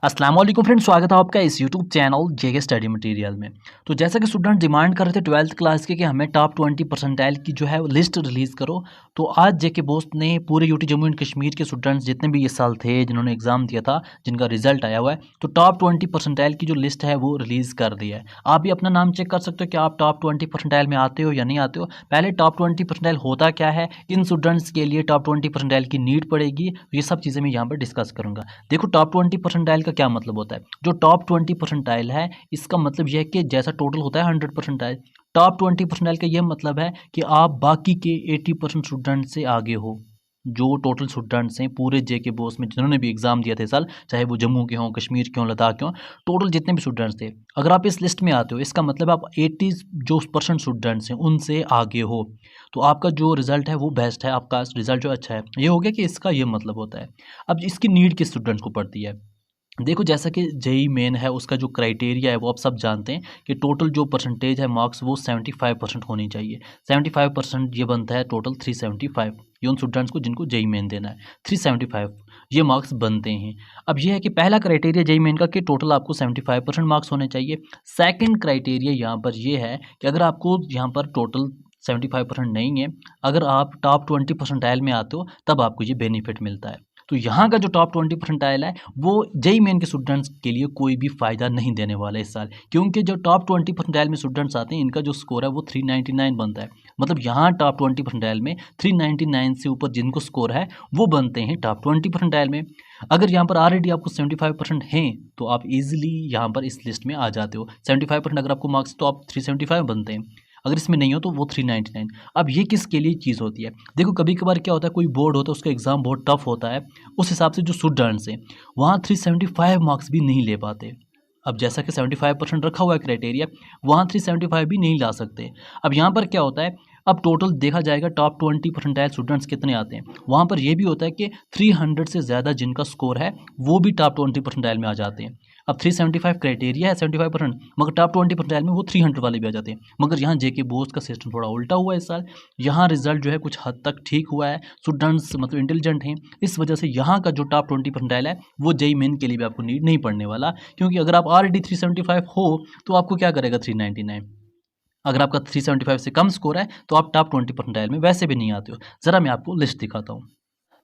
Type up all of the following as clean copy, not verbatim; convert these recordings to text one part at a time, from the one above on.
अस्सलाम वालेकुम फ्रेंड्स, स्वागत है आपका इस यूट्यूब चैनल जेके स्टडी मटेरियल में। तो जैसा कि स्टूडेंट डिमांड कर रहे थे 12th क्लास के कि हमें टॉप 20 परसेंटाइल की जो है लिस्ट रिलीज़ करो, तो आज जेके बोस्ट ने पूरे यूटी जम्मू एंड कश्मीर के स्टूडेंट्स जितने भी इस साल थे जिन्होंने एग्जाम दिया था, जिनका रिजल्ट आया हुआ है, तो टॉप 20 परसेंटाइल की जो लिस्ट है वो रिलीज़ कर दी है। आप भी अपना नाम चेक कर सकते हो कि आप टॉप 20 परसेंटाइल में आते हो या नहीं आते हो। पहले टॉप 20 परसेंटाइल होता क्या है, इन स्टूडेंट्स के लिए टॉप 20 परसेंटाइल की नीड पड़ेगी, ये सब चीज़ें मैं यहाँ पर डिस्कस करूँगा। देखो, टॉप 20 परसेंटाइल का क्या मतलब होता है। जो टॉप 20 परसेंटाइल है, इसका मतलब यह है कि जैसा टोटल होता है 100 परसेंटाइल, टॉप 20 परसेंटाइल का यह मतलब है कि आप बाकी के 80% स्टूडेंट से आगे हो। जो टोटल स्टूडेंट्स हैं पूरे जेके बोस में जिन्होंने भी एग्जाम दिया थे साल, चाहे वो जम्मू के हों, कश्मीर के हों, लद्दाख के हों, टोटल जितने भी स्टूडेंट्स थे, अगर आप इस लिस्ट में आते हो, इसका मतलब आप 80 जो परसेंट स्टूडेंट्स हैं उनसे आगे हो, तो आपका जो रिजल्ट है वो बेस्ट है, आपका रिजल्ट जो अच्छा है। ये हो गया कि इसका ये मतलब होता है। अब इसकी नीड किस स्टूडेंट्स को पड़ती है। देखो, जैसा कि जेई मेन है, उसका जो क्राइटेरिया है वो आप सब जानते हैं कि टोटल जो परसेंटेज है मार्क्स वो 75% होनी चाहिए। 75% ये बनता है टोटल 375। ये उन स्टूडेंट्स को जिनको जेई मेन देना है 375 ये मार्क्स बनते हैं। अब ये है कि पहला क्राइटेरिया जेई मेन का कि टोटल आपको 75% मार्क्स होने चाहिए। सेकंड क्राइटेरिया यहाँ पर ये है कि अगर आपको यहाँ पर टोटल 75% नहीं है, अगर आप टॉप 20 परसेंटाइल में आते हो, तब आपको ये बेनिफिट मिलता है। तो यहाँ का जो टॉप 20 परसेंटाइल है वो जेई मेन के स्टूडेंट्स के लिए कोई भी फ़ायदा नहीं देने वाला है इस साल, क्योंकि जो टॉप 20 परसेंटाइल में स्टूडेंट्स आते हैं इनका जो स्कोर है वो 399 बनता है। मतलब यहाँ टॉप 20 परसेंटाइल में 399 से ऊपर जिनको स्कोर है वो बनते हैं टॉप 20 परसेंटाइल में। अगर यहाँ पर ऑलरेडी आपको 75% हैं तो आप इजीली यहाँ पर इस लिस्ट में आ जाते हो। 75% अगर आपको मार्क्स तो आप 375 बनते हैं, अगर इसमें नहीं हो तो वो 399। अब ये किसके लिए चीज़ होती है। देखो, कभी कभार क्या होता है, कोई बोर्ड होता है उसका एग्ज़ाम बहुत टफ होता है, उस हिसाब से जो स्टूडेंट्स हैं वहाँ 375 मार्क्स भी नहीं ले पाते। अब जैसा कि 75% रखा हुआ है क्राइटेरिया, वहाँ 375 भी नहीं ला सकते। अब यहाँ पर क्या होता है, अब टोटल देखा जाएगा टॉप 20 परसेंटाइल स्टूडेंट्स कितने आते हैं, वहाँ पर यह भी होता है कि 300 से ज़्यादा जिनका स्कोर है वो भी टॉप 20 परसेंटाइल में आ जाते हैं। अब 375 क्राइटेरिया है 75%, मगर टॉप 20 परसेंटाइल में वो 300 वाले भी आ जाते हैं। मगर यहाँ जेके बोर्ड का सिस्टम थोड़ा उल्टा हुआ है इस साल। यहाँ रिजल्ट जो है कुछ हद तक ठीक हुआ है, स्टूडेंट्स मतलब इंटेलिजेंट हैं, इस वजह से यहाँ का जो टॉप 20 परसेंटाइल है वो जेई मेन के लिए भी आपको नीड नहीं पड़ने वाला, क्योंकि अगर आप ऑलरेडी 375 हो तो आपको क्या करेगा 399। अगर आपका 375 से कम स्कोर है तो आप टॉप 20 परसेंटाइल में वैसे भी नहीं आते हो। ज़रा मैं आपको लिस्ट दिखाता हूँ।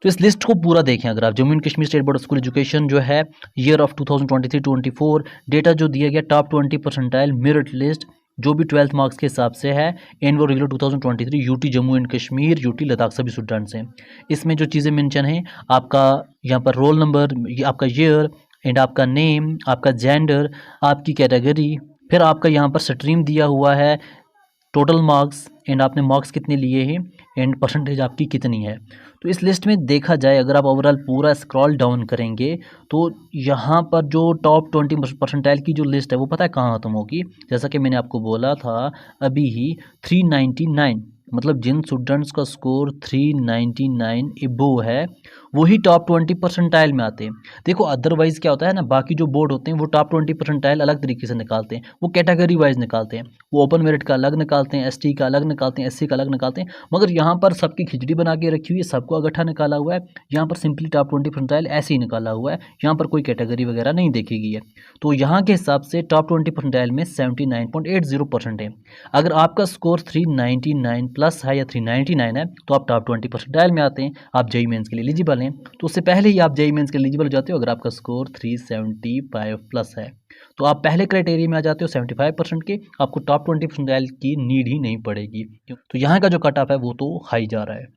तो इस लिस्ट को पूरा देखें अगर आप, Jammu and Kashmir state board of school education जो है ईयर ऑफ 2023-24 डेटा जो दिया गया टॉप 20 परसेंटाइल मेरिट लिस्ट जो भी 12th मार्क्स के हिसाब से है, एनवो regular 2023 UT Jammu and Kashmir, UT Ladakh सभी स्टूडेंट्स हैं। इसमें जो चीज़ें मेंशन हैं, आपका यहाँ पर रोल नंबर, आपका ईयर एंड आपका नेम, आपका जेंडर, आपकी कैटेगरी, फिर आपका यहाँ पर स्ट्रीम दिया हुआ है, टोटल मार्क्स एंड आपने मार्क्स कितने लिए हैं एंड परसेंटेज आपकी कितनी है। तो इस लिस्ट में देखा जाए, अगर आप ओवरऑल पूरा स्क्रॉल डाउन करेंगे तो यहाँ पर जो टॉप 20 परसेंटाइल की जो लिस्ट है वो पता है कहाँ ख़त्म होगी। जैसा कि मैंने आपको बोला था अभी ही, 399, मतलब जिन स्टूडेंट्स का स्कोर 399 एबो है वही टॉप 20 परसेंटाइल में आते हैं। देखो, अदरवाइज़ क्या होता है ना, बाकी जो बोर्ड होते हैं वो टॉप 20 परसेंटाइल अलग तरीके से निकालते हैं, वो कैटेगरी वाइज निकालते हैं, वो ओपन मेरिट का अलग निकालते हैं, एसटी का अलग निकालते हैं, एससी का अलग निकालते हैं। मगर यहाँ पर सबकी खिचड़ी बना के रखी हुई है, सबको इकट्ठा निकाला हुआ है। यहाँ पर सिंपली टॉप 20 परसेंटाइल ऐसे ही निकाला हुआ है, यहाँ पर कोई कैटेगरी वगैरह नहीं देखी गई है। तो यहाँ के हिसाब से टॉप 20 परसेंटाइल में 79.80% है। अगर आपका स्कोर 399 प्लस है या 399 है तो आप टॉप 20 परसेंटाइल में आते हैं, आप जेई मेंस के लिए एलिजिबल हैं। तो उससे पहले ही आप जेई मेंस के लिए एलिजिबल हो जाते हो अगर आपका स्कोर 375 प्लस है, तो आप पहले क्राइटेरिया में आ जाते हो 75% के, आपको टॉप 20 परसेंटाइल की नीड ही नहीं पड़ेगी। तो यहाँ का जो कट ऑफ है वो तो हाई जा रहा है।